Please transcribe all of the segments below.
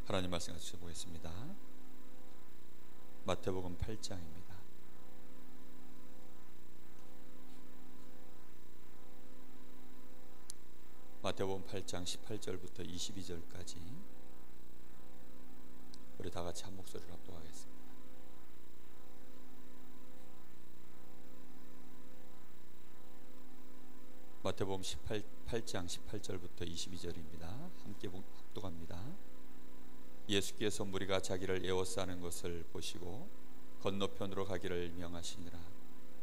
하나님 말씀 같이 보겠습니다. 마태복음 8장입니다. 마태복음 8장 18절부터 22절까지 우리 다 같이 한 목소리로 합독하겠습니다. 마태복음 8장 18절부터 22절입니다. 함께 합독합니다. 예수께서 무리가 자기를 에워싸는 것을 보시고 건너편으로 가기를 명하시니라.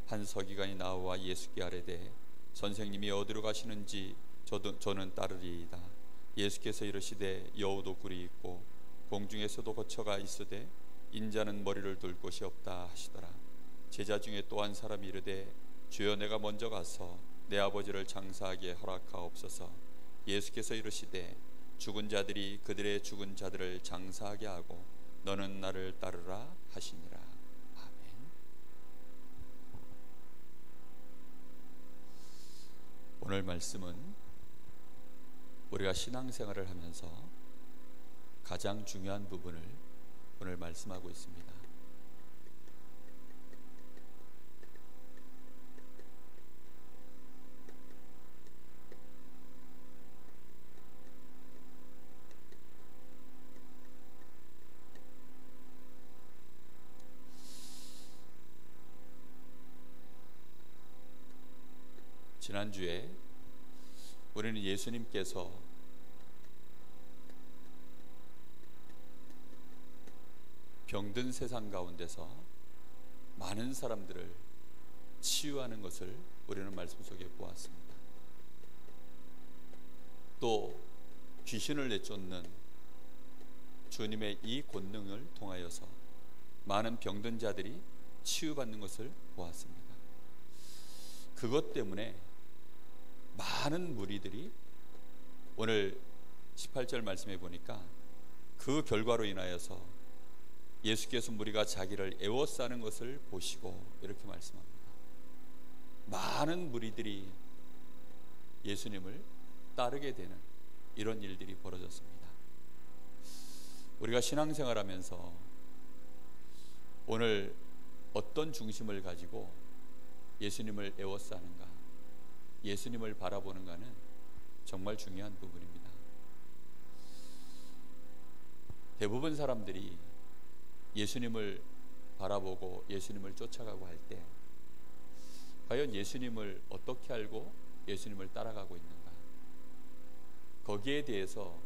한 서기관이 나와 예수께 아뢰되 선생님이 어디로 가시는지 저는 따르리이다. 예수께서 이르시되 여우도 굴이 있고 공중에서도 거처가 있으되 인자는 머리를 둘 곳이 없다 하시더라. 제자 중에 또 한 사람이 이르되 주여 내가 먼저 가서 내 아버지를 장사하게 허락하옵소서. 예수께서 이르시되 죽은 자들이 그들의 죽은 자들을 장사하게 하고 너는 나를 따르라 하시니라. 아멘. 오늘 말씀은 우리가 신앙생활을 하면서 가장 중요한 부분을 오늘 말씀하고 있습니다. 지난주에 우리는 예수님께서 병든 세상 가운데서 많은 사람들을 치유하는 것을 우리는 말씀 속에 보았습니다. 또 귀신을 내쫓는 주님의 이 권능을 통하여서 많은 병든 자들이 치유받는 것을 보았습니다. 그것 때문에 많은 무리들이 오늘 18절 말씀해 보니까 그 결과로 인하여서 예수께서 무리가 자기를 에워싸는 것을 보시고 이렇게 말씀합니다. 많은 무리들이 예수님을 따르게 되는 이런 일들이 벌어졌습니다. 우리가 신앙생활하면서 오늘 어떤 중심을 가지고 예수님을 에워싸는가, 예수님을 바라보는가는 정말 중요한 부분입니다. 대부분 사람들이 예수님을 바라보고 예수님을 쫓아가고 할 때 과연 예수님을 어떻게 알고 예수님을 따라가고 있는가, 거기에 대해서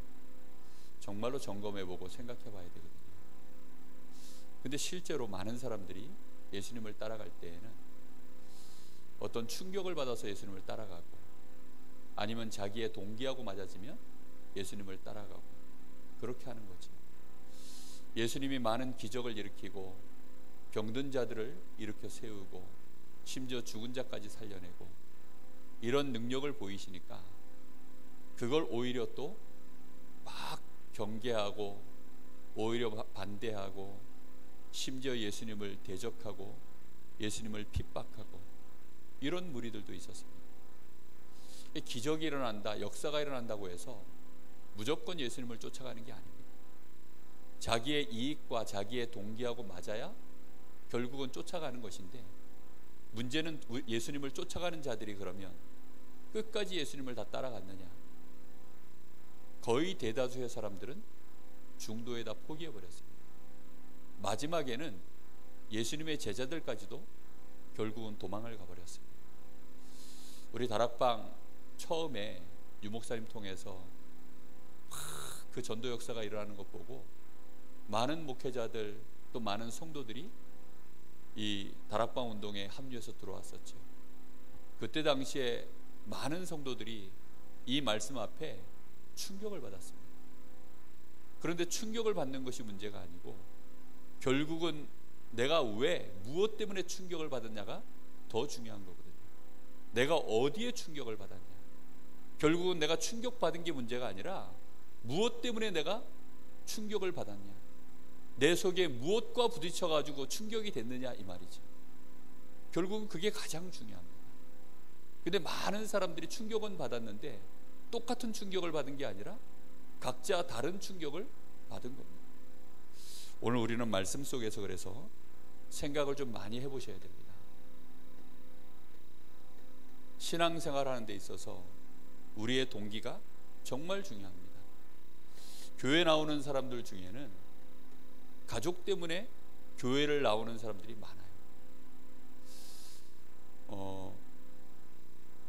정말로 점검해보고 생각해봐야 되거든요. 근데 실제로 많은 사람들이 예수님을 따라갈 때에는 어떤 충격을 받아서 예수님을 따라가고, 아니면 자기의 동기하고 맞아지면 예수님을 따라가고, 그렇게 하는 거죠. 예수님이 많은 기적을 일으키고 병든 자들을 일으켜 세우고 심지어 죽은 자까지 살려내고 이런 능력을 보이시니까 그걸 오히려 또 막 경계하고 오히려 반대하고 심지어 예수님을 대적하고 예수님을 핍박하고 이런 무리들도 있었습니다. 기적이 일어난다, 역사가 일어난다고 해서 무조건 예수님을 쫓아가는 게 아닙니다. 자기의 이익과 자기의 동기하고 맞아야 결국은 쫓아가는 것인데, 문제는 예수님을 쫓아가는 자들이 그러면 끝까지 예수님을 다 따라갔느냐. 거의 대다수의 사람들은 중도에 다 포기해버렸습니다. 마지막에는 예수님의 제자들까지도 결국은 도망을 가버렸습니다. 우리 다락방 처음에 유목사님 통해서 그 전도 역사가 일어나는 것 보고 많은 목회자들 또 많은 성도들이 이 다락방 운동에 합류해서 들어왔었죠. 그때 당시에 많은 성도들이 이 말씀 앞에 충격을 받았습니다. 그런데 충격을 받는 것이 문제가 아니고 결국은 내가 왜, 무엇 때문에 충격을 받았냐가 더 중요한 거거든요. 내가 어디에 충격을 받았냐. 결국은 내가 충격받은 게 문제가 아니라 무엇 때문에 내가 충격을 받았냐, 내 속에 무엇과 부딪혀가지고 충격이 됐느냐, 이 말이지. 결국은 그게 가장 중요합니다. 근데 많은 사람들이 충격은 받았는데 똑같은 충격을 받은 게 아니라 각자 다른 충격을 받은 겁니다. 오늘 우리는 말씀 속에서 그래서 생각을 좀 많이 해보셔야 됩니다. 신앙생활 하는 데 있어서 우리의 동기가 정말 중요합니다. 교회 나오는 사람들 중에는 가족 때문에 교회를 나오는 사람들이 많아요.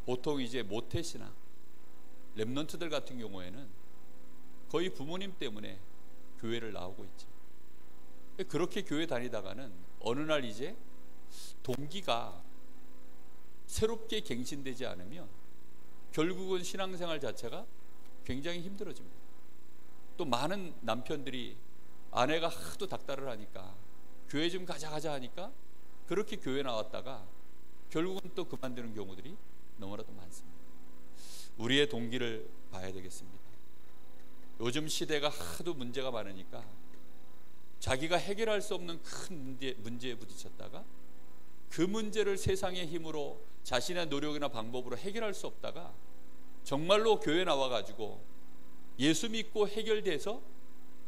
보통 이제 모태신앙, 렘넌트들 같은 경우에는 거의 부모님 때문에 교회를 나오고 있죠. 그렇게 교회 다니다가는 어느 날 이제 동기가 새롭게 갱신되지 않으면 결국은 신앙생활 자체가 굉장히 힘들어집니다. 또 많은 남편들이 아내가 하도 닥달을 하니까 교회 좀 가자 하니까 그렇게 교회 나왔다가 결국은 또 그만두는 경우들이 너무나도 많습니다. 우리의 동기를 봐야 되겠습니다. 요즘 시대가 하도 문제가 많으니까 자기가 해결할 수 없는 큰 문제에 부딪혔다가 그 문제를 세상의 힘으로 자신의 노력이나 방법으로 해결할 수 없다가 정말로 교회 나와가지고 예수 믿고 해결돼서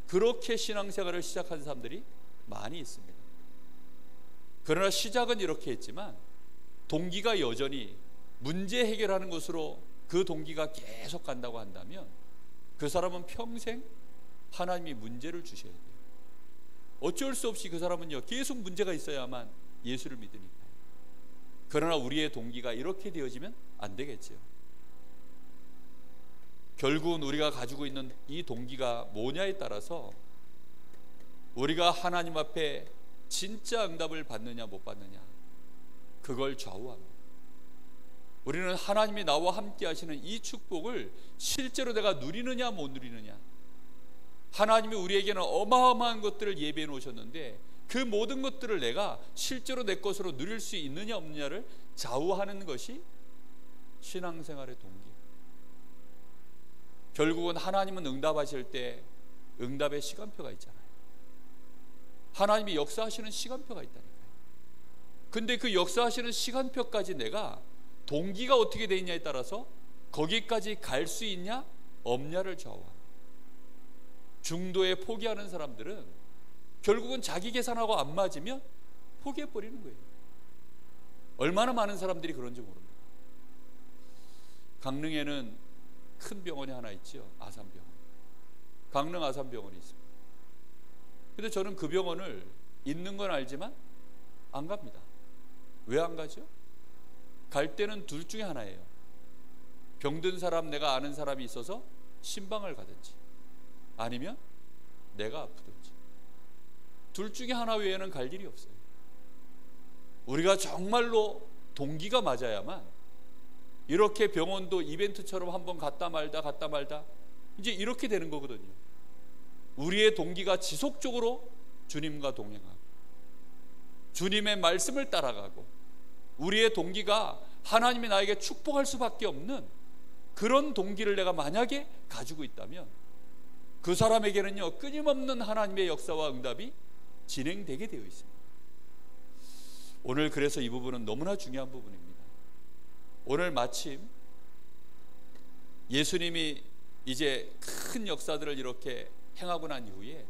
그렇게 신앙생활을 시작한 사람들이 많이 있습니다. 그러나 시작은 이렇게 했지만 동기가 여전히 문제 해결하는 것으로 그 동기가 계속 간다고 한다면 그 사람은 평생 하나님이 문제를 주셔야 돼요. 어쩔 수 없이 그 사람은요 계속 문제가 있어야만 예수를 믿으니까요. 그러나 우리의 동기가 이렇게 되어지면 안 되겠죠. 결국은 우리가 가지고 있는 이 동기가 뭐냐에 따라서 우리가 하나님 앞에 진짜 응답을 받느냐 못 받느냐 그걸 좌우합니다. 우리는 하나님이 나와 함께 하시는 이 축복을 실제로 내가 누리느냐 못 누리느냐, 하나님이 우리에게는 어마어마한 것들을 예비해 놓으셨는데 그 모든 것들을 내가 실제로 내 것으로 누릴 수 있느냐 없느냐를 좌우하는 것이 신앙생활의 동기. 결국은 하나님은 응답하실 때 응답의 시간표가 있잖아요. 하나님이 역사하시는 시간표가 있다니까요. 근데 그 역사하시는 시간표까지 내가 동기가 어떻게 돼 있냐에 따라서 거기까지 갈 수 있냐 없냐를 좌우합니다. 중도에 포기하는 사람들은 결국은 자기 계산하고 안 맞으면 포기해버리는 거예요. 얼마나 많은 사람들이 그런지 모릅니다. 강릉에는 큰 병원이 하나 있죠. 아산병원. 강릉 아산병원이 있습니다. 근데 저는 그 병원을 있는 건 알지만 안 갑니다. 왜 안 가죠? 갈 때는 둘 중에 하나예요. 병든 사람, 내가 아는 사람이 있어서 신방을 가든지 아니면 내가 아프든지, 둘 중에 하나 외에는 갈 일이 없어요. 우리가 정말로 동기가 맞아야만 이렇게 병원도 이벤트처럼 한번 갔다 말다 이제 이렇게 되는 거거든요. 우리의 동기가 지속적으로 주님과 동행하고 주님의 말씀을 따라가고 우리의 동기가 하나님이 나에게 축복할 수밖에 없는 그런 동기를 내가 만약에 가지고 있다면 그 사람에게는요 끊임없는 하나님의 역사와 응답이 진행되게 되어 있습니다. 오늘 그래서 이 부분은 너무나 중요한 부분입니다. 오늘 마침 예수님이 이제 큰 역사들을 이렇게 행하고 난 이후에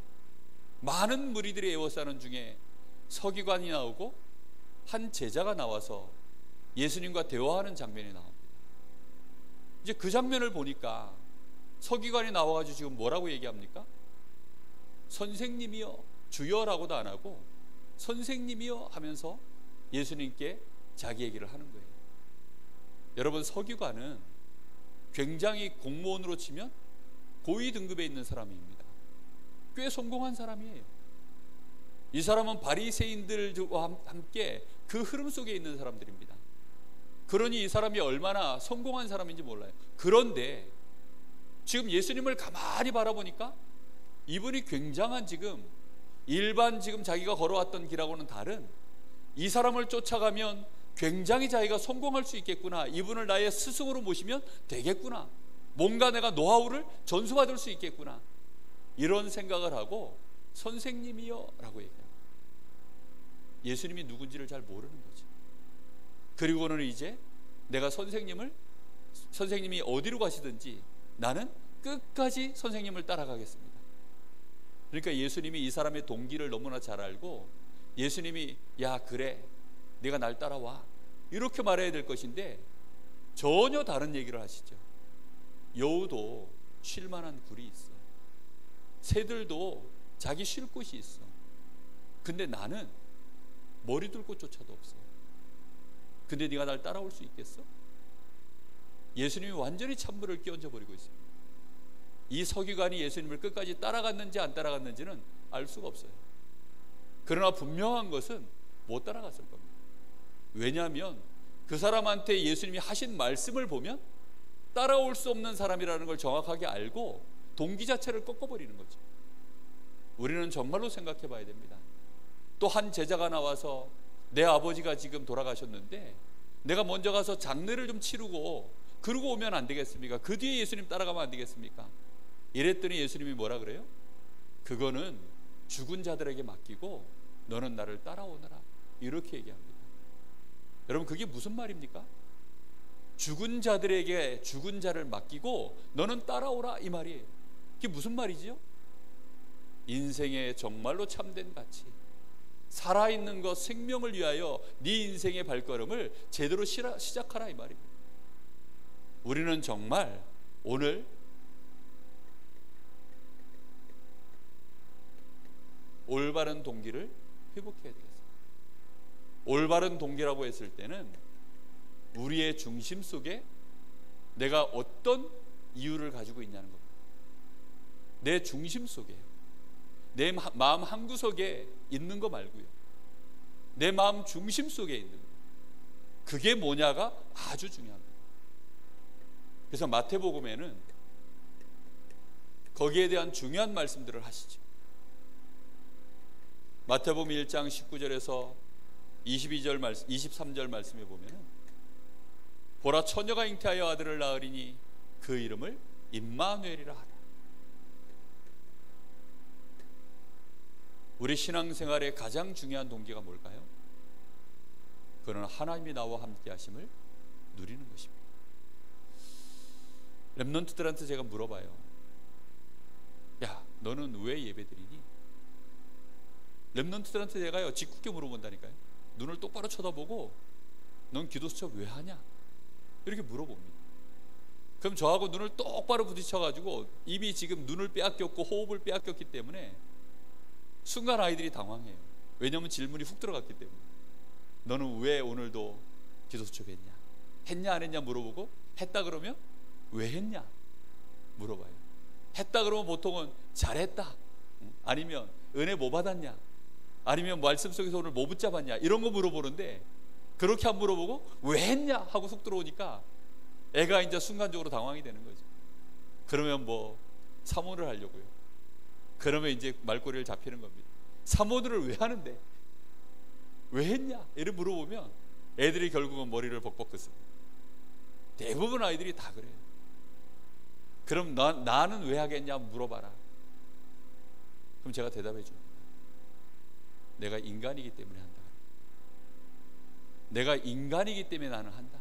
많은 무리들이 에워싸는 중에 서기관이 나오고 한 제자가 나와서 예수님과 대화하는 장면이 나옵니다. 이제 그 장면을 보니까 서기관이 나와가지고 지금 뭐라고 얘기합니까? 선생님이여, 주여라고도 안 하고 선생님이여 하면서 예수님께 자기 얘기를 하는 거예요. 여러분, 서기관은 굉장히 공무원으로 치면 고위 등급에 있는 사람입니다. 꽤 성공한 사람이에요. 이 사람은 바리새인들과 함께 그 흐름 속에 있는 사람들입니다. 그러니 이 사람이 얼마나 성공한 사람인지 몰라요. 그런데 지금 예수님을 가만히 바라보니까 이분이 굉장한 지금 일반 지금 자기가 걸어왔던 길하고는 다른, 이 사람을 쫓아가면 굉장히 자기가 성공할 수 있겠구나, 이분을 나의 스승으로 모시면 되겠구나, 뭔가 내가 노하우를 전수받을 수 있겠구나, 이런 생각을 하고 선생님이여 라고 얘기합니다. 예수님이 누군지를 잘 모르는 거죠. 그리고는 이제 내가 선생님이 어디로 가시든지 나는 끝까지 선생님을 따라가겠습니다. 그러니까 예수님이 이 사람의 동기를 너무나 잘 알고 예수님이 야 그래 네가 날 따라와 이렇게 말해야 될 것인데 전혀 다른 얘기를 하시죠. 여우도 쉴 만한 굴이 있어. 새들도 자기 쉴 곳이 있어. 근데 나는 머리 둘 곳조차도 없어. 근데 네가 날 따라올 수 있겠어? 예수님이 완전히 찬물을 끼얹어 버리고 있습니다. 이 서기관이 예수님을 끝까지 따라갔는지 안 따라갔는지는 알 수가 없어요. 그러나 분명한 것은 못 따라갔을 겁니다. 왜냐하면 그 사람한테 예수님이 하신 말씀을 보면 따라올 수 없는 사람이라는 걸 정확하게 알고 동기 자체를 꺾어버리는 거죠. 우리는 정말로 생각해 봐야 됩니다. 또 한 제자가 나와서 내 아버지가 지금 돌아가셨는데 내가 먼저 가서 장례를 좀 치르고 그러고 오면 안 되겠습니까? 그 뒤에 예수님 따라가면 안 되겠습니까? 이랬더니 예수님이 뭐라 그래요? 그거는 죽은 자들에게 맡기고 너는 나를 따라오너라 이렇게 얘기합니다. 여러분 그게 무슨 말입니까? 죽은 자들에게 죽은 자를 맡기고 너는 따라오라 이 말이에요. 그게 무슨 말이지요? 인생의 정말로 참된 가치, 살아있는 것 생명을 위하여 네 인생의 발걸음을 제대로 시작하라 이 말입니다. 우리는 정말 오늘 올바른 동기를 회복해야 되겠습니다. 올바른 동기라고 했을 때는 우리의 중심 속에 내가 어떤 이유를 가지고 있냐는 겁니다. 내 중심 속에요. 내 마음 한구석에 있는 거 말고요. 내 마음 중심 속에 있는 거. 그게 뭐냐가 아주 중요합니다. 그래서 마태복음에는 거기에 대한 중요한 말씀들을 하시죠. 마태복음 1장 19절에서 22절 말씀, 23절 말씀에 보면은 보라 처녀가 잉태하여 아들을 낳으리니 그 이름을 임마누엘이라 하라. 우리 신앙생활의 가장 중요한 동기가 뭘까요? 그는 하나님이 나와 함께 하심을 누리는 것입니다. 렘넌트들한테 제가 물어봐요. 야, 너는 왜 예배드리니? 렘넌트들한테 제가요 짓궂게 물어본다니까요. 눈을 똑바로 쳐다보고 넌 기도 수첩 왜 하냐? 이렇게 물어봅니다. 그럼 저하고 눈을 똑바로 부딪혀가지고 이미 지금 눈을 빼앗겼고 호흡을 빼앗겼기 때문에 순간 아이들이 당황해요. 왜냐하면 질문이 훅 들어갔기 때문에. 너는 왜 오늘도 기도 수첩 했냐? 했냐 안 했냐 물어보고 했다 그러면 왜 했냐 물어봐요. 했다 그러면 보통은 잘했다, 아니면 은혜 뭐 받았냐, 아니면 말씀 속에서 오늘 뭐 붙잡았냐 이런 거 물어보는데 그렇게 안 물어보고 왜 했냐 하고 속 들어오니까 애가 이제 순간적으로 당황이 되는 거죠. 그러면 뭐 사모를 하려고요. 그러면 이제 말꼬리를 잡히는 겁니다. 사모들을 왜 하는데 왜 했냐 이를 물어보면 애들이 결국은 머리를 벅벅 긋습니다. 대부분 아이들이 다 그래요. 그럼 나는 왜 하겠냐 물어봐라. 그럼 제가 대답해 줍니다. 내가 인간이기 때문에 한다. 내가 인간이기 때문에 나는 한다.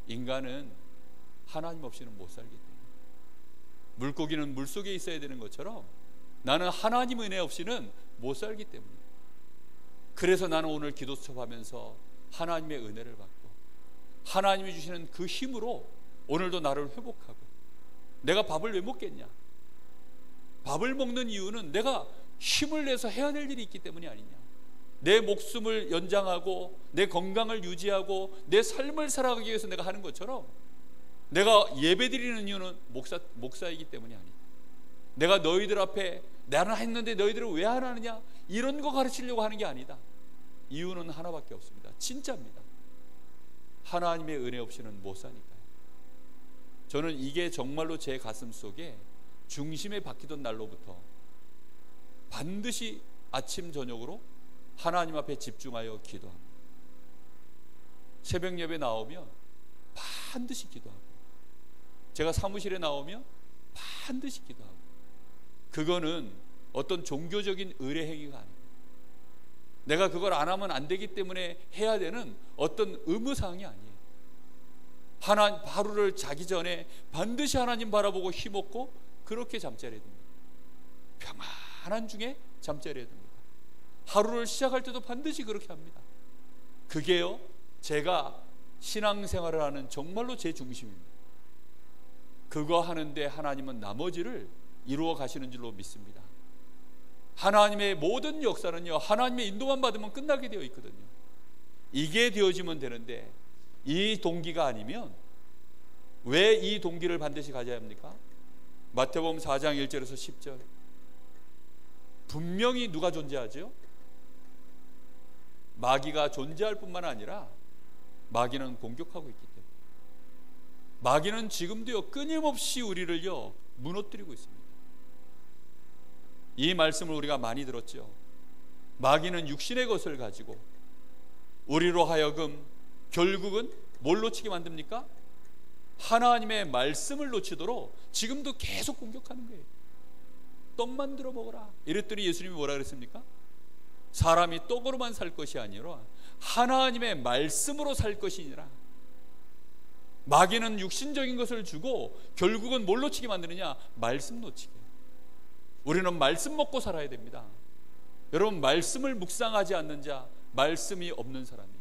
인간은 하나님 없이는 못 살기 때문에. 물고기는 물속에 있어야 되는 것처럼 나는 하나님 은혜 없이는 못 살기 때문이에요. 그래서 나는 오늘 기도 수첩하면서 하나님의 은혜를 받고 하나님이 주시는 그 힘으로 오늘도 나를 회복하고, 내가 밥을 왜 먹겠냐? 밥을 먹는 이유는 내가 힘을 내서 해야 될 일이 있기 때문이 아니냐. 내 목숨을 연장하고 내 건강을 유지하고 내 삶을 살아가기 위해서 내가 하는 것처럼 내가 예배드리는 이유는 목사이기 때문이 아니다. 내가 너희들 앞에 나는 했는데 너희들은 왜 안 하느냐 이런 거 가르치려고 하는 게 아니다. 이유는 하나밖에 없습니다. 진짜입니다. 하나님의 은혜 없이는 못 사니까요. 저는 이게 정말로 제 가슴 속에 중심에 박히던 날로부터 반드시 아침 저녁으로 하나님 앞에 집중하여 기도합니다. 새벽 예배 나오면 반드시 기도하고, 제가 사무실에 나오면 반드시 기도하고, 그거는 어떤 종교적인 의례 행위가 아니에요. 내가 그걸 안 하면 안 되기 때문에 해야 되는 어떤 의무사항이 아니에요. 하루를 자기 전에 반드시 하나님 바라보고 힘없고 그렇게 잠자리에 듭니다. 평안 한중에 잠자리에 듭니다. 하루를 시작할 때도 반드시 그렇게 합니다. 그게요, 제가 신앙생활을 하는 정말로 제 중심입니다. 그거 하는데 하나님은 나머지를 이루어 가시는 줄로 믿습니다. 하나님의 모든 역사는요, 하나님의 인도만 받으면 끝나게 되어 있거든요. 이게 되어지면 되는데 이 동기가 아니면 왜 이 동기를 반드시 가져야 합니까? 마태복음 4장 1절에서 10절, 분명히 누가 존재하죠? 마귀가 존재할 뿐만 아니라 마귀는 공격하고 있기 때문에, 마귀는 지금도요 끊임없이 우리를요 무너뜨리고 있습니다. 이 말씀을 우리가 많이 들었죠. 마귀는 육신의 것을 가지고 우리로 하여금 결국은 뭘 놓치게 만듭니까? 하나님의 말씀을 놓치도록 지금도 계속 공격하는 거예요. 떡 만들어 먹어라 이랬더니 예수님이 뭐라 그랬습니까? 사람이 떡으로만 살 것이 아니라 하나님의 말씀으로 살 것이니라. 마귀는 육신적인 것을 주고 결국은 뭘 놓치게 만드느냐? 말씀 놓치게. 우리는 말씀 먹고 살아야 됩니다. 여러분, 말씀을 묵상하지 않는 자, 말씀이 없는 사람이에요.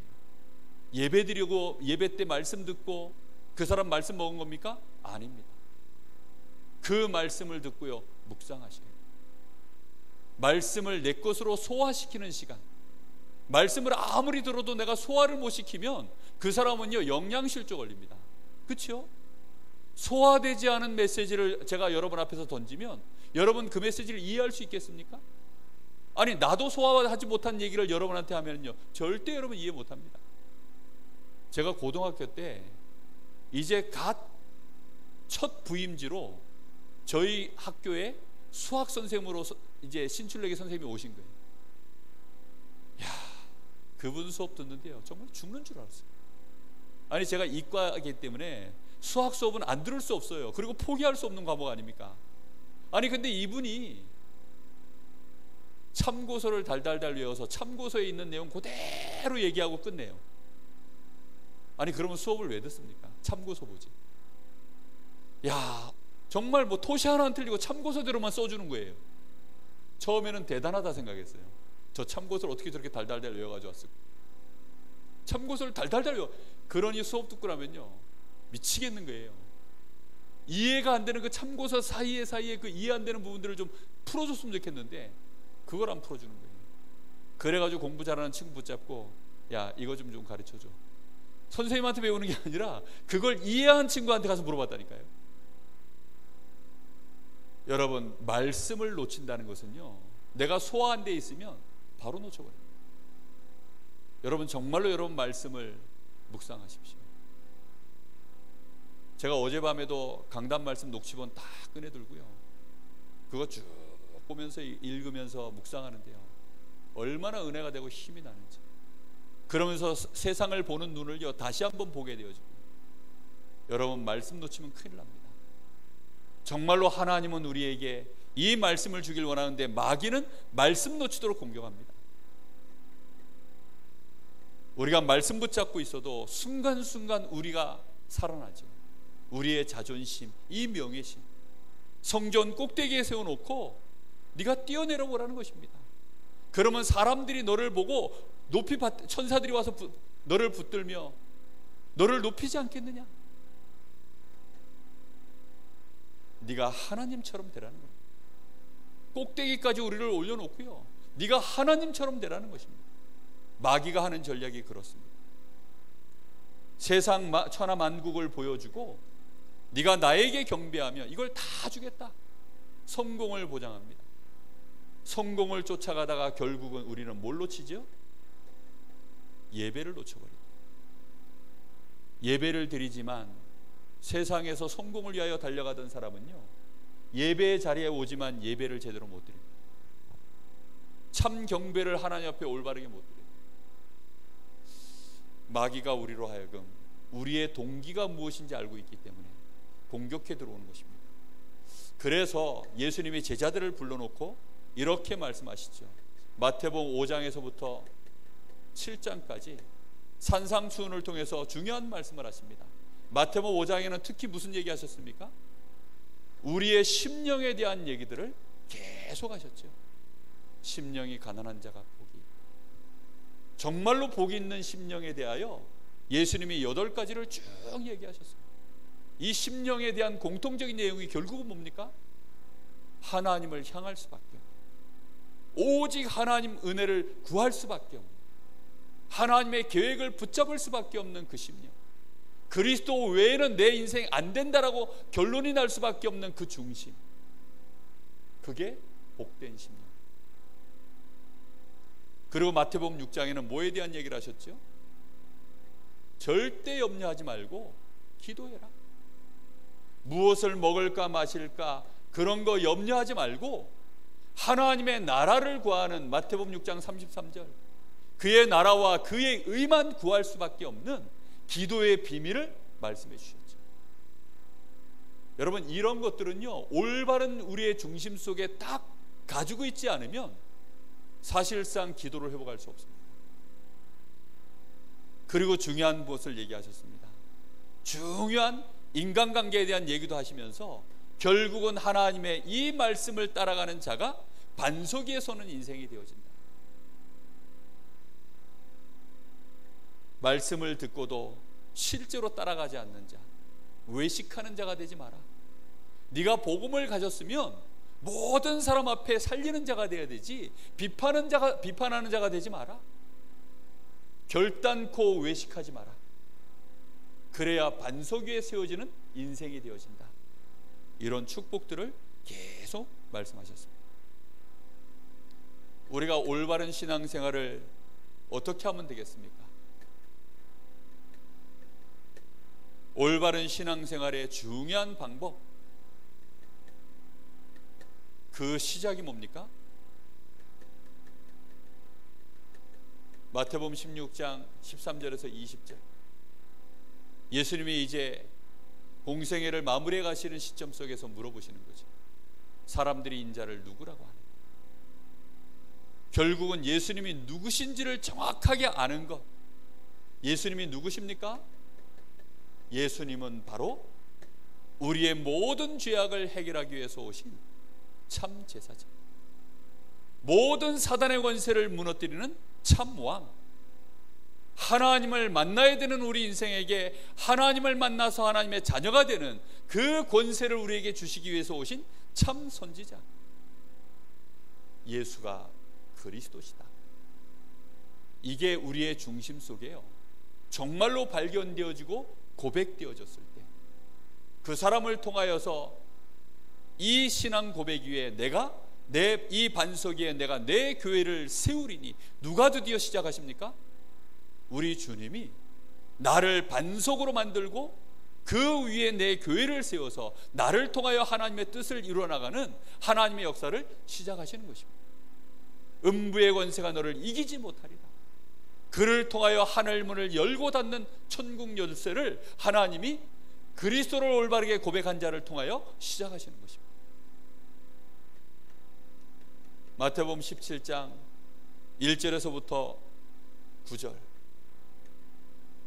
예배 드리고 예배 때 말씀 듣고 그 사람 말씀 먹은 겁니까? 아닙니다. 그 말씀을 듣고요 묵상하셔야 돼요. 말씀을 내 것으로 소화시키는 시간. 말씀을 아무리 들어도 내가 소화를 못 시키면 그 사람은요 영양실조 걸립니다. 그렇죠? 소화되지 않은 메시지를 제가 여러분 앞에서 던지면 여러분 그 메시지를 이해할 수 있겠습니까? 아니, 나도 소화하지 못한 얘기를 여러분한테 하면요 절대 여러분 이해 못합니다. 제가 고등학교 때 이제 갓 첫 부임지로 저희 학교에 수학 선생님으로 이제 신출내기 선생님이 오신 거예요. 야, 그분 수업 듣는데요 정말 죽는 줄 알았어요. 아니, 제가 이과이기 때문에 수학 수업은 안 들을 수 없어요. 그리고 포기할 수 없는 과목 아닙니까? 아니, 근데 이분이 참고서를 달달달 외워서 참고서에 있는 내용 그대로 얘기하고 끝내요. 아니, 그러면 수업을 왜 듣습니까? 참고서 보지. 야, 정말 뭐 토시 하나 안 틀리고 참고서대로만 써주는 거예요. 처음에는 대단하다 생각했어요. 저 참고서를 어떻게 저렇게 달달달 외워가지고 왔을까? 참고서를 달달달 외워. 그러니 수업 듣고 나면요 미치겠는 거예요. 이해가 안 되는 그 참고서 사이에 그 이해 안 되는 부분들을 좀 풀어줬으면 좋겠는데 그걸 안 풀어주는 거예요. 그래가지고 공부 잘하는 친구 붙잡고, 야, 이거 좀 가르쳐줘. 선생님한테 배우는 게 아니라 그걸 이해한 친구한테 가서 물어봤다니까요. 여러분, 말씀을 놓친다는 것은요 내가 소화한 데 있으면 바로 놓쳐버려요. 여러분, 정말로 여러분 말씀을 묵상하십시오. 제가 어젯밤에도 강단 말씀 녹취본 다 꺼내들고요 그거 쭉 보면서 읽으면서 묵상하는데요 얼마나 은혜가 되고 힘이 나는지, 그러면서 세상을 보는 눈을요 다시 한번 보게 되어지고. 여러분, 말씀 놓치면 큰일 납니다. 정말로 하나님은 우리에게 이 말씀을 주길 원하는데 마귀는 말씀 놓치도록 공격합니다. 우리가 말씀 붙잡고 있어도 순간순간 우리가 살아나죠. 우리의 자존심, 이 명예심, 성전 꼭대기에 세워놓고 네가 뛰어내려 보라는 것입니다. 그러면 사람들이 너를 보고 높이 천사들이 와서 너를 붙들며 너를 높이지 않겠느냐? 네가 하나님처럼 되라는 겁니다. 꼭대기까지 우리를 올려놓고요 네가 하나님처럼 되라는 것입니다. 마귀가 하는 전략이 그렇습니다. 세상 천하 만국을 보여주고 네가 나에게 경배하면 이걸 다 주겠다. 성공을 보장합니다. 성공을 쫓아가다가 결국은 우리는 뭘 놓치죠? 예배를 놓쳐버립니다. 예배를 드리지만 세상에서 성공을 위하여 달려가던 사람은요 예배의 자리에 오지만 예배를 제대로 못 드립니다. 참 경배를 하나님 앞에 올바르게 못 드립니다. 마귀가 우리로 하여금 우리의 동기가 무엇인지 알고 있기 때문에 공격해 들어오는 것입니다. 그래서 예수님이 제자들을 불러놓고 이렇게 말씀하시죠. 마태복음 5장에서부터 7장까지 산상수훈을 통해서 중요한 말씀을 하십니다. 마태복음 5장에는 특히 무슨 얘기 하셨습니까? 우리의 심령에 대한 얘기들을 계속 하셨죠. 심령이 가난한 자가 복이. 정말로 복이 있는 심령에 대하여 예수님이 8가지를 쭉 얘기하셨습니다. 이 심령에 대한 공통적인 내용이 결국은 뭡니까? 하나님을 향할 수밖에 없는, 오직 하나님 은혜를 구할 수밖에 없는, 하나님의 계획을 붙잡을 수밖에 없는 그 심령, 그리스도 외에는 내 인생 안 된다라고 결론이 날 수밖에 없는 그 중심, 그게 복된 심령. 그리고 마태복음 6장에는 뭐에 대한 얘기를 하셨죠? 절대 염려하지 말고 기도해라. 무엇을 먹을까 마실까 그런 거 염려하지 말고 하나님의 나라를 구하는, 마태복음 6장 33절, 그의 나라와 그의 의만 구할 수밖에 없는 기도의 비밀을 말씀해 주셨죠. 여러분, 이런 것들은요, 올바른 우리의 중심 속에 딱 가지고 있지 않으면 사실상 기도를 회복할 수 없습니다. 그리고 중요한 것을 얘기하셨습니다. 중요한 인간관계에 대한 얘기도 하시면서 결국은 하나님의 이 말씀을 따라가는 자가 반석 위에 서는 인생이 되어진다. 말씀을 듣고도 실제로 따라가지 않는 자, 외식하는 자가 되지 마라. 네가 복음을 가졌으면 모든 사람 앞에 살리는 자가 되어야 되지, 비판하는 자가 되지 마라. 결단코 외식하지 마라. 그래야 반석 위에 세워지는 인생이 되어진다. 이런 축복들을 계속 말씀하셨습니다. 우리가 올바른 신앙생활을 어떻게 하면 되겠습니까? 올바른 신앙생활의 중요한 방법, 그 시작이 뭡니까? 마태복음 16장 13절에서 20절, 예수님이 이제 공생애를 마무리해 가시는 시점 속에서 물어보시는 거죠. 사람들이 인자를 누구라고 하는가? 결국은 예수님이 누구신지를 정확하게 아는 것. 예수님이 누구십니까? 예수님은 바로 우리의 모든 죄악을 해결하기 위해서 오신 참 제사장, 모든 사단의 권세를 무너뜨리는 참 왕, 하나님을 만나야 되는 우리 인생에게 하나님을 만나서 하나님의 자녀가 되는 그 권세를 우리에게 주시기 위해서 오신 참 선지자, 예수가 그리스도시다. 이게 우리의 중심 속에요, 정말로 발견되어지고 고백되어졌을 때, 그 사람을 통하여서 이 신앙 고백 위에 내가 내 이 반석 위에 내가 내 교회를 세우리니, 누가 드디어 시작하십니까? 우리 주님이 나를 반석으로 만들고 그 위에 내 교회를 세워서 나를 통하여 하나님의 뜻을 이루어나가는 하나님의 역사를 시작하시는 것입니다. 음부의 권세가 너를 이기지 못하리라. 그를 통하여 하늘문을 열고 닫는 천국 열쇠를 하나님이 그리스도를 올바르게 고백한 자를 통하여 시작하시는 것입니다. 마태복음 17장 1절에서부터 9절,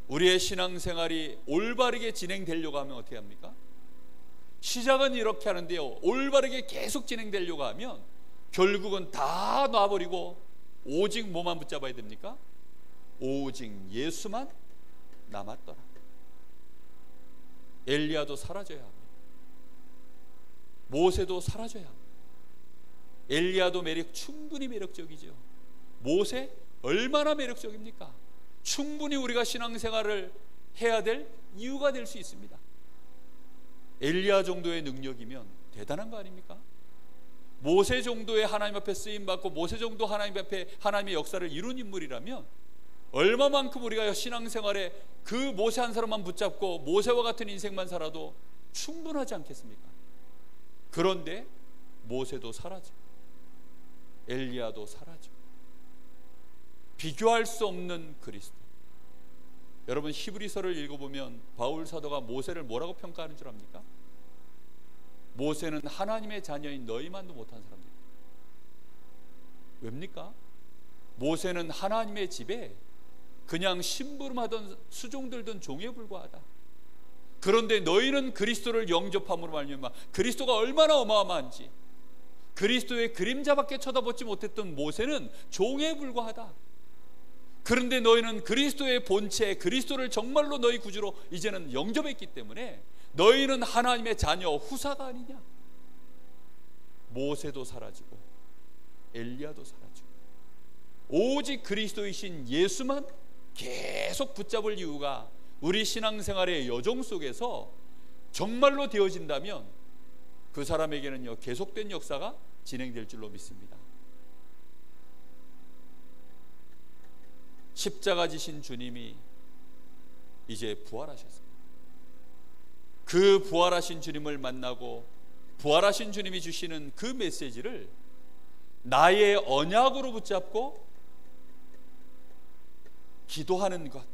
우리의 신앙생활이 올바르게 진행되려고 하면 어떻게 합니까? 시작은 이렇게 하는데요, 올바르게 계속 진행되려고 하면 결국은 다 놔버리고 오직 뭐만 붙잡아야 됩니까? 오직 예수만 남았더라. 엘리야도 사라져야 합니다. 모세도 사라져야 합니다. 엘리야도 충분히 매력적이죠. 모세 얼마나 매력적입니까? 충분히 우리가 신앙생활을 해야 될 이유가 될 수 있습니다. 엘리야 정도의 능력이면 대단한 거 아닙니까? 모세 정도의 하나님 앞에 쓰임받고 모세 정도 하나님 앞에 하나님의 역사를 이룬 인물이라면 얼마만큼 우리가 신앙생활에 그 모세 한 사람만 붙잡고 모세와 같은 인생만 살아도 충분하지 않겠습니까? 그런데 모세도 사라지고 엘리야도 사라지고 비교할 수 없는 그리스도. 여러분, 히브리서를 읽어보면 바울 사도가 모세를 뭐라고 평가하는 줄 압니까? 모세는 하나님의 자녀인 너희만도 못한 사람들이다. 왜입니까? 모세는 하나님의 집에 그냥 심부름하던 수종들던 종에 불과하다. 그런데 너희는 그리스도를 영접함으로 말미암아 그리스도가 얼마나 어마어마한지, 그리스도의 그림자밖에 쳐다보지 못했던 모세는 종에 불과하다. 그런데 너희는 그리스도의 본체, 그리스도를 정말로 너희 구주로 이제는 영접했기 때문에 너희는 하나님의 자녀, 후사가 아니냐. 모세도 사라지고 엘리야도 사라지고 오직 그리스도이신 예수만 계속 붙잡을 이유가 우리 신앙생활의 여정 속에서 정말로 되어진다면 그 사람에게는요, 계속된 역사가 진행될 줄로 믿습니다. 십자가 지신 주님이 이제 부활하셨습니다. 그 부활하신 주님을 만나고 부활하신 주님이 주시는 그 메시지를 나의 언약으로 붙잡고 기도하는 것,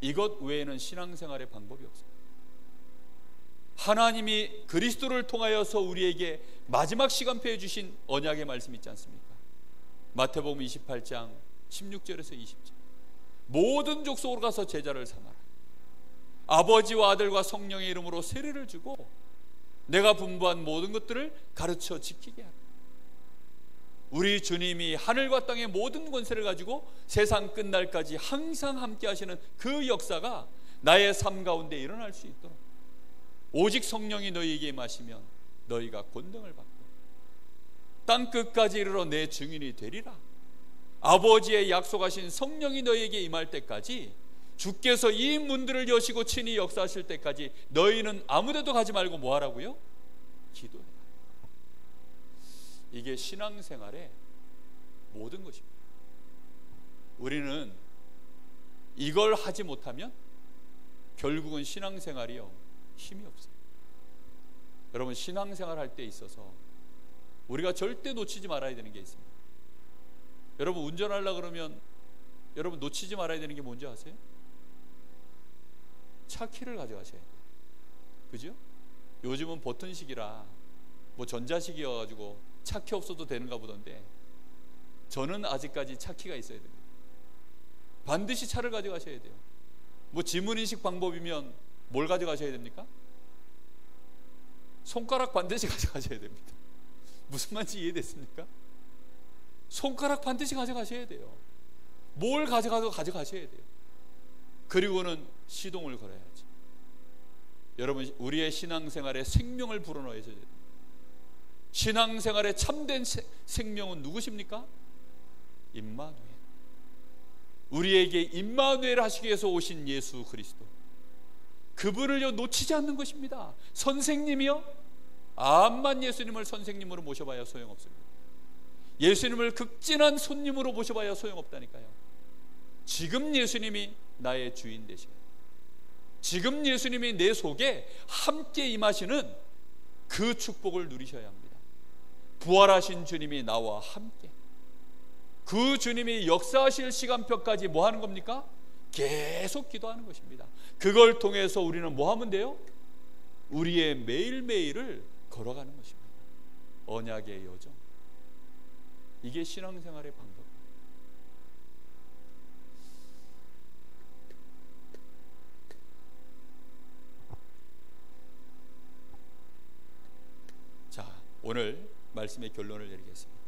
이것 외에는 신앙생활의 방법이 없습니다. 하나님이 그리스도를 통하여서 우리에게 마지막 시간표에 주신 언약의 말씀 있지 않습니까? 마태복음 28장 16절에서 20절, 모든 족속으로 가서 제자를 삼아라. 아버지와 아들과 성령의 이름으로 세례를 주고 내가 분부한 모든 것들을 가르쳐 지키게 하라. 우리 주님이 하늘과 땅의 모든 권세를 가지고 세상 끝날까지 항상 함께 하시는 그 역사가 나의 삶 가운데 일어날 수 있도록 오직 성령이 너희에게 임하시면 너희가 권능을 받고 땅 끝까지 이르러 내 증인이 되리라. 아버지의 약속하신 성령이 너희에게 임할 때까지, 주께서 이 문들을 여시고 친히 역사하실 때까지 너희는 아무데도 가지 말고 뭐 하라고요? 기도해라. 이게 신앙생활의 모든 것입니다. 우리는 이걸 하지 못하면 결국은 신앙생활이요, 힘이 없어요. 여러분, 신앙생활 할 때 있어서 우리가 절대 놓치지 말아야 되는 게 있습니다. 여러분, 운전하려고 그러면 여러분 놓치지 말아야 되는 게 뭔지 아세요? 차 키를 가져가셔야 돼요. 그죠? 요즘은 버튼식이라 뭐 전자식이어가지고 차 키 없어도 되는가 보던데, 저는 아직까지 차 키가 있어야 됩니다. 반드시 차를 가져가셔야 돼요. 뭐 지문인식 방법이면 뭘 가져가셔야 됩니까? 손가락 반드시 가져가셔야 됩니다. 무슨 말인지 이해됐습니까? 손가락 반드시 가져가셔야 돼요. 뭘 가져가도 가져가셔야 돼요. 그리고는 시동을 걸어야지. 여러분, 우리의 신앙생활에 생명을 불어넣어야 돼요. 신앙생활의 참된 생명은 누구십니까? 임마누엘. 우리에게 임마누엘 하시기 위해서 오신 예수 그리스도, 그분을요 놓치지 않는 것입니다. 선생님이요? 암만 예수님을 선생님으로 모셔봐야 소용없습니다. 예수님을 극진한 손님으로 모셔봐야 소용없다니까요. 지금 예수님이 나의 주인 되셔야 돼요. 지금 예수님이 내 속에 함께 임하시는 그 축복을 누리셔야 합니다. 부활하신 주님이 나와 함께, 그 주님이 역사하실 시간표까지 뭐 하는 겁니까? 계속 기도하는 것입니다. 그걸 통해서 우리는 뭐 하면 돼요? 우리의 매일매일을 걸어가는 것입니다. 언약의 여정, 이게 신앙생활의 방법이에요. 자, 오늘 말씀의 결론을 내리겠습니다.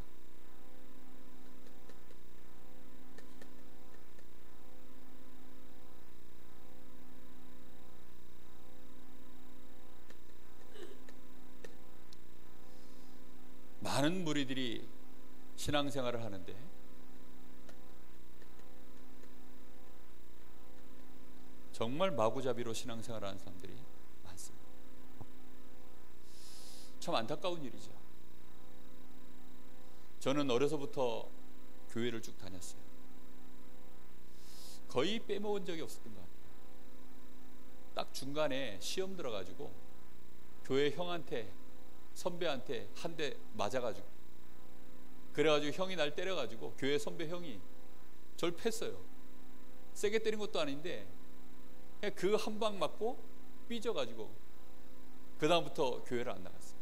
많은 무리들이 신앙생활을 하는데 정말 마구잡이로 신앙생활을 하는 사람들이 많습니다. 참 안타까운 일이죠. 저는 어려서부터 교회를 쭉 다녔어요. 거의 빼먹은 적이 없었던 것 같아요. 딱 중간에 시험 들어가지고 교회 형한테, 선배한테 한 대 맞아가지고, 그래가지고 형이 날 때려가지고 교회 선배 형이 절 팼어요. 세게 때린 것도 아닌데 그냥 그 한 방 맞고 삐져가지고 그 다음부터 교회를 안 나갔어요.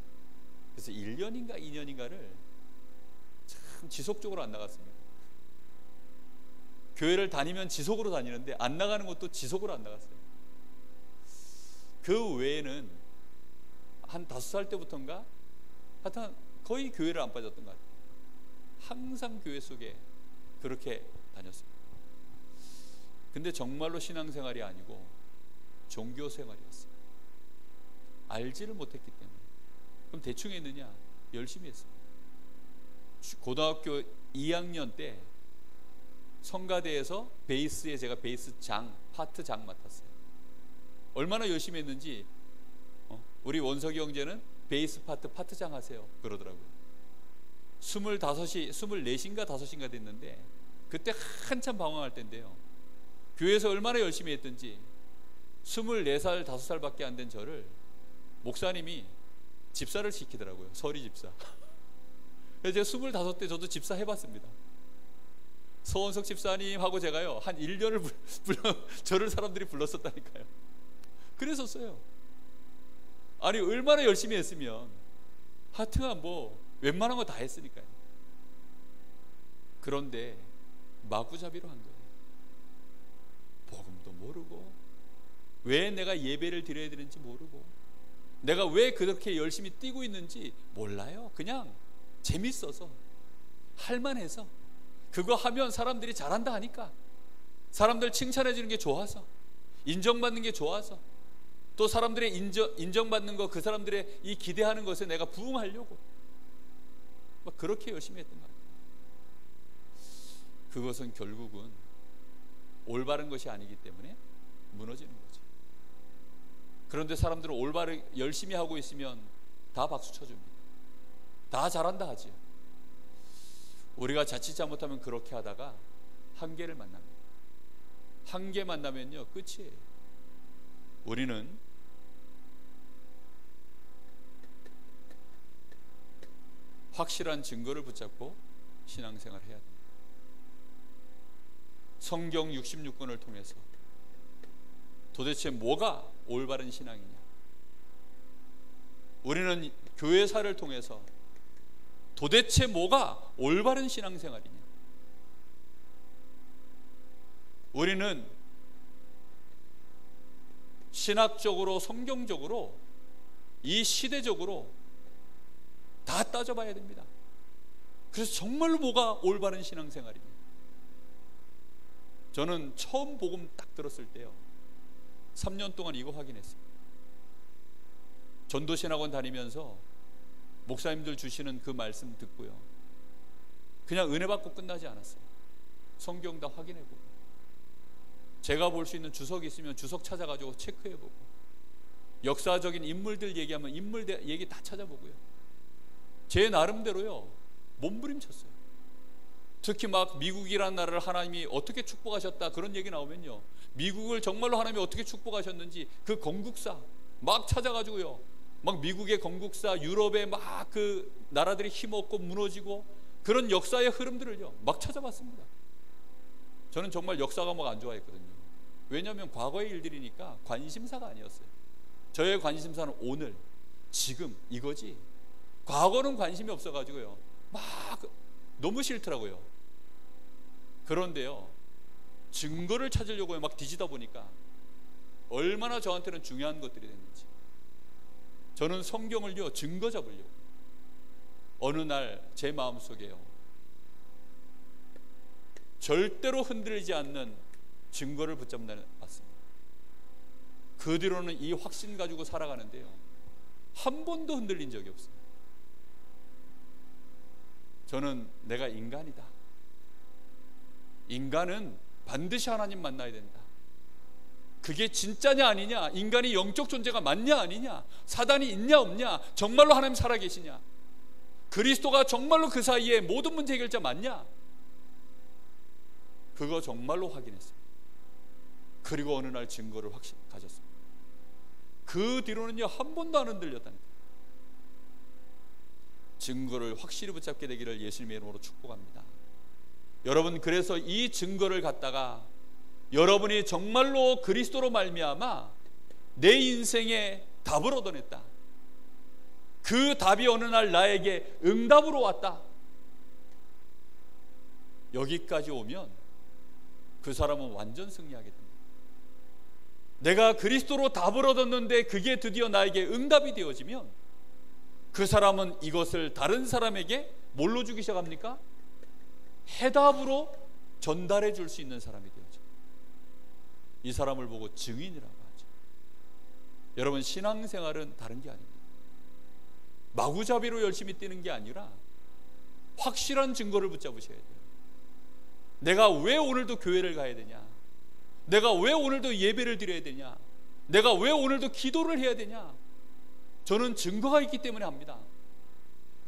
그래서 1년인가 2년인가를 참 지속적으로 안 나갔습니다. 교회를 다니면 지속으로 다니는데 안 나가는 것도 지속으로 안 나갔어요. 그 외에는 한 5살 때부터인가 하여튼 거의 교회를 안 빠졌던 것 같아요. 항상 교회 속에 그렇게 다녔습니다. 근데 정말로 신앙생활이 아니고 종교생활이었어요. 알지를 못했기 때문에. 그럼 대충 했느냐? 열심히 했습니다. 고등학교 2학년 때 성가대에서 베이스에 제가 베이스장, 파트장 맡았어요. 얼마나 열심히 했는지 우리 원석이 형제는 베이스 파트장 하세요 그러더라고요. 24인가 5인가 됐는데 그때 한참 방황할 때인데요. 교회에서 얼마나 열심히 했든지 24살, 5살밖에 안 된 저를 목사님이 집사를 시키더라고요. 서리 집사. 그래서 제가 25때 저도 집사 해봤습니다. 서원석 집사님 하고 제가요 한 1년을 저를 사람들이 불렀었다니까요. 그랬었어요. 아니 얼마나 열심히 했으면 하여튼 뭐 웬만한 거 다 했으니까요. 그런데 마구잡이로 한 거예요. 복음도 모르고 왜 내가 예배를 드려야 되는지 모르고 내가 왜 그렇게 열심히 뛰고 있는지 몰라요. 그냥 재밌어서 할만해서 그거 하면 사람들이 잘한다 하니까 사람들 칭찬해 주는 게 좋아서 인정받는 게 좋아서 또 사람들의 인정받는 거 그 사람들의 이 기대하는 것에 내가 부응하려고 막 그렇게 열심히 했던 것 같아요. 그것은 결국은 올바른 것이 아니기 때문에 무너지는 거죠. 그런데 사람들은 올바르게 열심히 하고 있으면 다 박수 쳐줍니다. 다 잘한다 하지요. 우리가 자칫 잘못하면 그렇게 하다가 한계를 만납니다. 한계 만나면요 끝이에요. 우리는 확실한 증거를 붙잡고 신앙생활을 해야 됩니다. 성경 66권을 통해서 도대체 뭐가 올바른 신앙이냐? 우리는 교회사를 통해서 도대체 뭐가 올바른 신앙생활이냐? 우리는 신학적으로 성경적으로 이 시대적으로 다 따져봐야 됩니다. 그래서 정말로 뭐가 올바른 신앙생활이냐? 저는 처음 복음 딱 들었을 때요 3년 동안 이거 확인했어요. 전도신학원 다니면서 목사님들 주시는 그 말씀 듣고요 그냥 은혜 받고 끝나지 않았어요. 성경 다 확인해보고 제가 볼 수 있는 주석이 있으면 주석 찾아가지고 체크해보고 역사적인 인물들 얘기하면 인물들 얘기 다 찾아보고요 제 나름대로요 몸부림쳤어요. 특히 막 미국이라는 나라를 하나님이 어떻게 축복하셨다 그런 얘기 나오면요 미국을 정말로 하나님이 어떻게 축복하셨는지 그 건국사 막 찾아가지고요 막 미국의 건국사 유럽의 막 그 나라들이 힘없고 무너지고 그런 역사의 흐름들을요 막 찾아봤습니다. 저는 정말 역사 과목 안 좋아했거든요. 왜냐하면 과거의 일들이니까 관심사가 아니었어요. 저의 관심사는 오늘 지금 이거지 과거는 관심이 없어가지고요 막 너무 싫더라고요. 그런데요 증거를 찾으려고 막 뒤지다 보니까 얼마나 저한테는 중요한 것들이 됐는지 저는 성경을요 증거 잡으려고 어느 날 제 마음속에요 절대로 흔들리지 않는 증거를 붙잡는 봤습니다. 그 뒤로는 이 확신 가지고 살아가는데요 한 번도 흔들린 적이 없어요. 저는 내가 인간이다. 인간은 반드시 하나님 만나야 된다. 그게 진짜냐 아니냐, 인간이 영적 존재가 맞냐 아니냐, 사단이 있냐 없냐, 정말로 하나님 살아계시냐, 그리스도가 정말로 그 사이에 모든 문제 해결자 맞냐, 그거 정말로 확인했습니다. 그리고 어느 날 증거를 가졌습니다. 그 뒤로는요 한 번도 안 흔들렸다니까. 증거를 확실히 붙잡게 되기를 예수님의 이름으로 축복합니다. 여러분, 그래서 이 증거를 갖다가 여러분이 정말로 그리스도로 말미암아 내 인생에 답을 얻어냈다. 그 답이 어느 날 나에게 응답으로 왔다. 여기까지 오면 그 사람은 완전 승리하게 됩니다. 내가 그리스도로 답을 얻었는데 그게 드디어 나에게 응답이 되어지면 그 사람은 이것을 다른 사람에게 뭘로 주기 시작합니까? 해답으로 전달해 줄 수 있는 사람이 되어져. 이 사람을 보고 증인이라고 하죠. 여러분, 신앙생활은 다른 게 아닙니다. 마구잡이로 열심히 뛰는 게 아니라 확실한 증거를 붙잡으셔야 돼요. 내가 왜 오늘도 교회를 가야 되냐? 내가 왜 오늘도 예배를 드려야 되냐? 내가 왜 오늘도 기도를 해야 되냐? 저는 증거가 있기 때문에 합니다.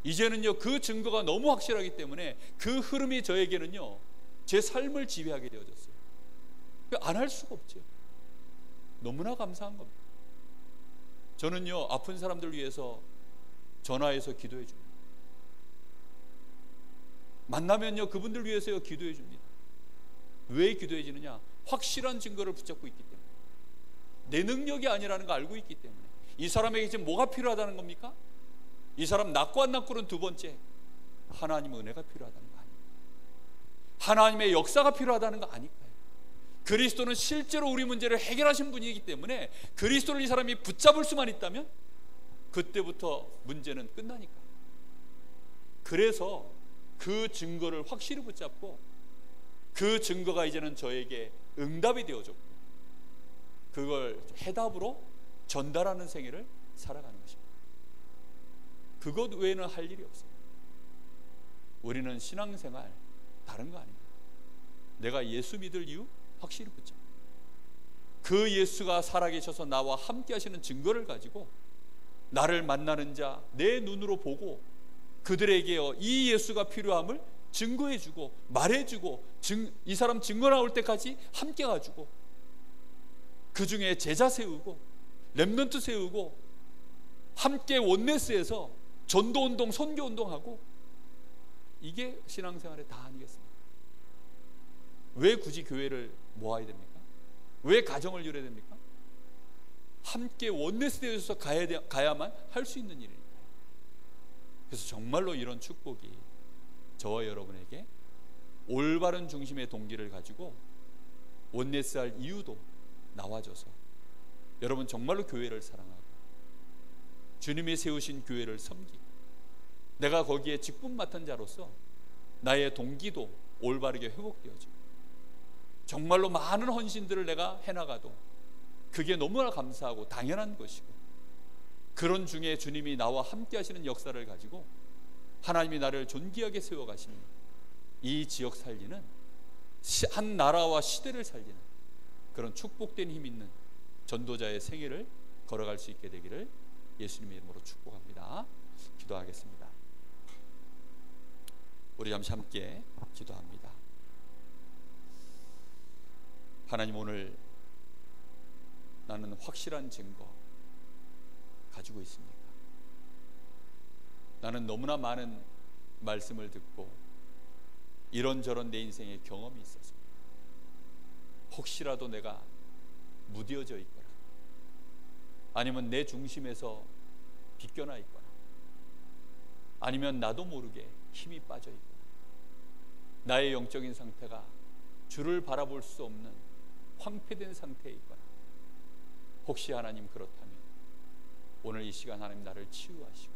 이제는요, 그 증거가 너무 확실하기 때문에 그 흐름이 저에게는요, 제 삶을 지배하게 되어졌어요. 안 할 수가 없죠. 너무나 감사한 겁니다. 저는요, 아픈 사람들 위해서 전화해서 기도해 줍니다. 만나면요, 그분들 위해서요, 기도해 줍니다. 왜 기도해 주느냐? 확실한 증거를 붙잡고 있기 때문에, 내 능력이 아니라는 거 알고 있기 때문에. 이 사람에게 지금 뭐가 필요하다는 겁니까? 이 사람 낫고 안 낫고는 두 번째, 하나님의 은혜가 필요하다는 거 아닙니까? 하나님의 역사가 필요하다는 거 아닐까요? 그리스도는 실제로 우리 문제를 해결하신 분이기 때문에 그리스도를 이 사람이 붙잡을 수만 있다면 그때부터 문제는 끝나니까. 그래서 그 증거를 확실히 붙잡고 그 증거가 이제는 저에게 응답이 되어졌고 그걸 해답으로 전달하는 생애를 살아가는 것입니다. 그것 외에는 할 일이 없어요. 우리는 신앙생활 다른 거 아닙니다. 내가 예수 믿을 이유 확실히 붙잡고 그 예수가 살아계셔서 나와 함께 하시는 증거를 가지고 나를 만나는 자 내 눈으로 보고 그들에게 이 예수가 필요함을 증거해주고 말해주고 이 사람 증거 나올 때까지 함께 가지고 그 중에 제자 세우고 렘넌트 세우고 함께 원네스에서 전도운동 선교운동하고 이게 신앙생활의 다 아니겠습니까? 왜 굳이 교회를 모아야 됩니까? 왜 가정을 이뤄야 됩니까? 함께 원네스에서 가야만 할 수 있는 일이니까요. 그래서 정말로 이런 축복이 저와 여러분에게 올바른 중심의 동기를 가지고 원네스할 이유도 나와줘서 여러분 정말로 교회를 사랑하고 주님이 세우신 교회를 섬기고 내가 거기에 직분 맡은 자로서 나의 동기도 올바르게 회복되어지고 정말로 많은 헌신들을 내가 해나가도 그게 너무나 감사하고 당연한 것이고 그런 중에 주님이 나와 함께 하시는 역사를 가지고 하나님이 나를 존귀하게 세워가시는 이 지역 살리는 한 나라와 시대를 살리는 그런 축복된 힘 있는 전도자의 생애를 걸어갈 수 있게 되기를 예수님의 이름으로 축복합니다. 기도하겠습니다. 우리 잠시 함께 기도합니다. 하나님, 오늘 나는 확실한 증거 가지고 있습니까? 나는 너무나 많은 말씀을 듣고 이런저런 내 인생의 경험이 있어서 혹시라도 내가 무뎌져 있거나 아니면 내 중심에서 비껴나 있거나 아니면 나도 모르게 힘이 빠져 있거나 나의 영적인 상태가 주를 바라볼 수 없는 황폐된 상태에 있거나 혹시 하나님 그렇다면 오늘 이 시간 하나님 나를 치유하시고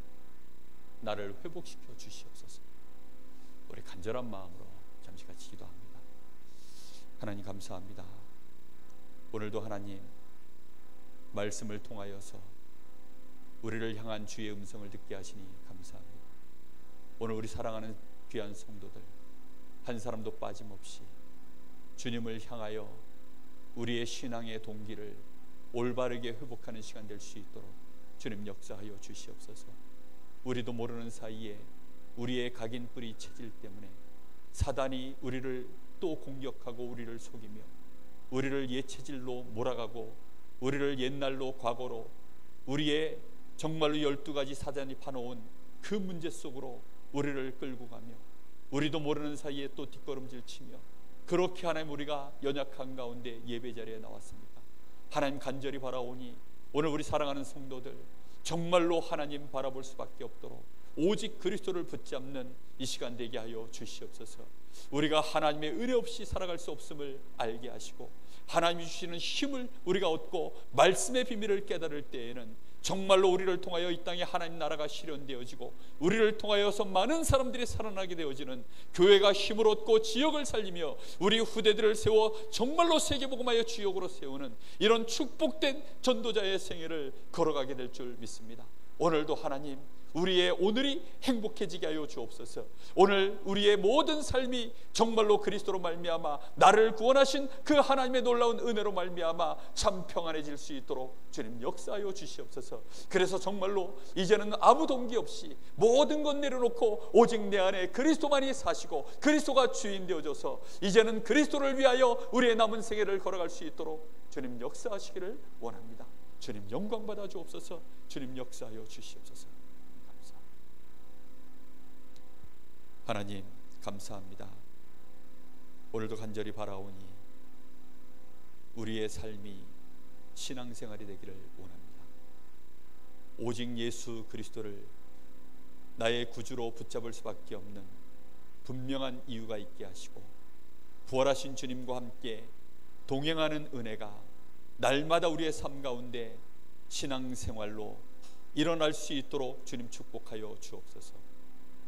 나를 회복시켜 주시옵소서. 우리 간절한 마음으로 잠시 같이 기도합니다. 하나님 감사합니다. 오늘도 하나님 말씀을 통하여서 우리를 향한 주의 음성을 듣게 하시니 감사합니다. 오늘 우리 사랑하는 귀한 성도들 한 사람도 빠짐없이 주님을 향하여 우리의 신앙의 동기를 올바르게 회복하는 시간 될 수 있도록 주님 역사하여 주시옵소서. 우리도 모르는 사이에 우리의 각인 뿌리 체질 때문에 사단이 우리를 또 공격하고 우리를 속이며 우리를 옛 체질로 몰아가고 우리를 옛날로 과거로 우리의 정말로 12가지 사단이 파놓은 그 문제 속으로 우리를 끌고 가며 우리도 모르는 사이에 또 뒷걸음질 치며 그렇게 하나님 우리가 연약한 가운데 예배 자리에 나왔습니다. 하나님 간절히 바라오니 오늘 우리 사랑하는 성도들 정말로 하나님 바라볼 수밖에 없도록 오직 그리스도를 붙잡는 이 시간 되게 하여 주시옵소서. 우리가 하나님의 은혜 없이 살아갈 수 없음을 알게 하시고 하나님이 주시는 힘을 우리가 얻고 말씀의 비밀을 깨달을 때에는 정말로 우리를 통하여 이 땅에 하나님 나라가 실현되어지고 우리를 통하여서 많은 사람들이 살아나게 되어지는 교회가 힘을 얻고 지역을 살리며 우리 후대들을 세워 정말로 세계복음화의 주역으로 세우는 이런 축복된 전도자의 생애를 걸어가게 될 줄 믿습니다. 오늘도 하나님 우리의 오늘이 행복해지게 하여 주옵소서. 오늘 우리의 모든 삶이 정말로 그리스도로 말미암아 나를 구원하신 그 하나님의 놀라운 은혜로 말미암아 참 평안해질 수 있도록 주님 역사하여 주시옵소서. 그래서 정말로 이제는 아무 동기 없이 모든 것 내려놓고 오직 내 안에 그리스도만이 사시고 그리스도가 주인 되어져서 이제는 그리스도를 위하여 우리의 남은 생애를 걸어갈 수 있도록 주님 역사하시기를 원합니다. 주님 영광 받아 주옵소서. 주님 역사하여 주시옵소서. 하나님 감사합니다. 오늘도 간절히 바라오니 우리의 삶이 신앙생활이 되기를 원합니다. 오직 예수 그리스도를 나의 구주로 붙잡을 수밖에 없는 분명한 이유가 있게 하시고 부활하신 주님과 함께 동행하는 은혜가 날마다 우리의 삶 가운데 신앙생활로 일어날 수 있도록 주님 축복하여 주옵소서.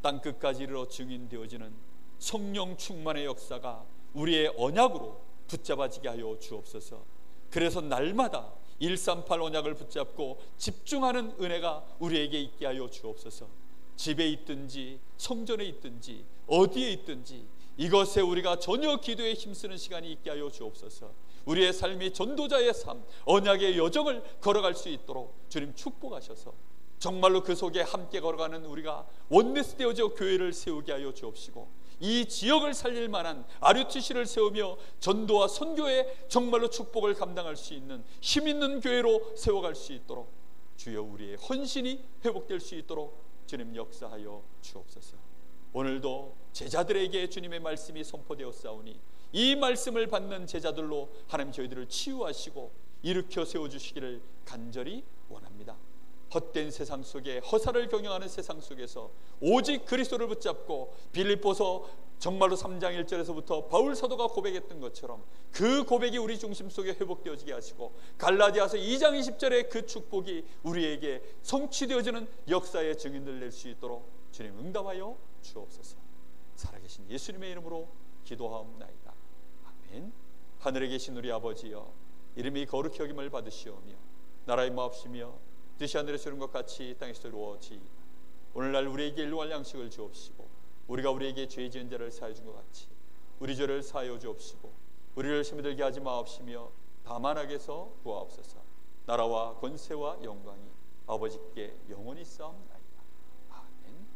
땅끝까지 이르러 증인되어지는 성령 충만의 역사가 우리의 언약으로 붙잡아지게 하여 주옵소서. 그래서 날마다 138 언약을 붙잡고 집중하는 은혜가 우리에게 있게 하여 주옵소서. 집에 있든지 성전에 있든지 어디에 있든지 이것에 우리가 전혀 기도에 힘쓰는 시간이 있게 하여 주옵소서. 우리의 삶이 전도자의 삶, 언약의 여정을 걸어갈 수 있도록 주님 축복하셔서 정말로 그 속에 함께 걸어가는 우리가 원네스 되어져 교회를 세우게 하여 주옵시고 이 지역을 살릴 만한 RUTC를 세우며 전도와 선교의 정말로 축복을 감당할 수 있는 힘 있는 교회로 세워갈 수 있도록 주여 우리의 헌신이 회복될 수 있도록 주님 역사하여 주옵소서. 오늘도 제자들에게 주님의 말씀이 선포되었사오니 이 말씀을 받는 제자들로 하나님 저희들을 치유하시고 일으켜 세워주시기를 간절히 원합니다. 헛된 세상 속에 허사를 경영하는 세상 속에서 오직 그리스도를 붙잡고 빌립보서 정말로 3장 1절에서부터 바울 사도가 고백했던 것처럼 그 고백이 우리 중심 속에 회복되어지게 하시고 갈라디아서 2장 20절의 그 축복이 우리에게 성취되어지는 역사의 증인들 낼 수 있도록 주님 응답하여 주옵소서. 살아계신 예수님의 이름으로 기도하옵나이다. 아멘. 하늘에 계신 우리 아버지여 이름이 거룩히 여김을 받으시오며 나라의 마옵시며 뜻이 하늘에서 이룬 것 같이 땅에서 이루어지이다. 오늘날 우리에게 일용할 양식을 주옵시고 우리가 우리에게 죄 지은 자를 사하여 준 것 같이 우리 죄를 사하여 주옵시고 우리를 시험에 들게 하지 마옵시며 다만 악에서 구하옵소서. 나라와 권세와 영광이 아버지께 영원히 싸움나이다. 아멘.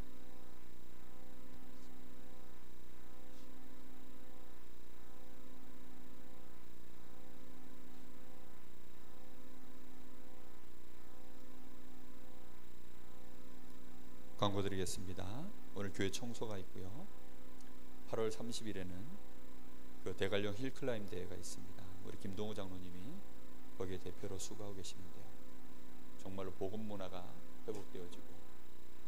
광고 드리겠습니다. 오늘 교회 청소가 있고요. 8월 30일에는 그 대관령 힐클라임 대회가 있습니다. 우리 김동우 장로님이 거기에 대표로 수고하고 계시는데요. 정말로 복음 문화가 회복되어지고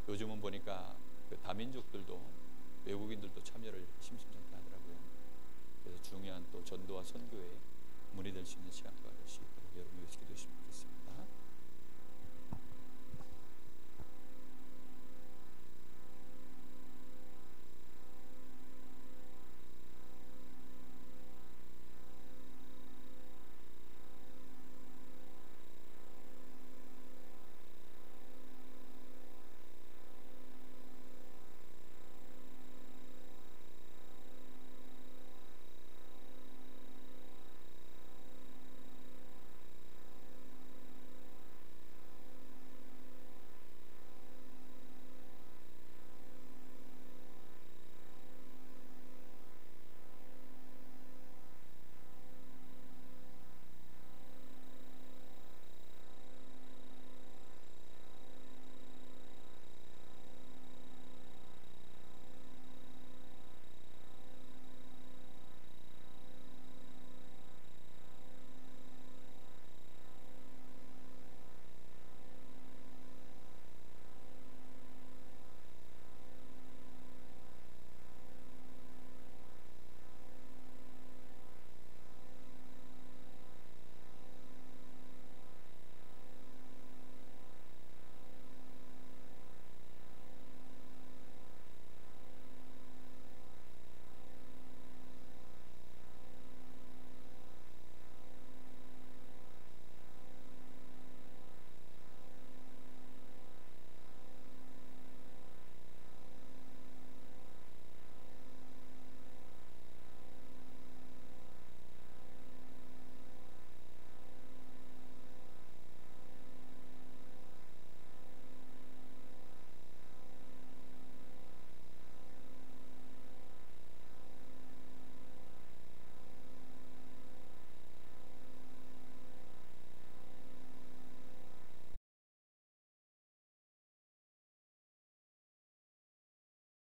요즘은 보니까 그 다민족들도 외국인들도 참여를 심심찮게 하더라고요. 그래서 중요한 또 전도와 선교에 문이 될 수 있는 시간과 될 수 있도록 여러분이 기도해 주시면 좋겠습니다.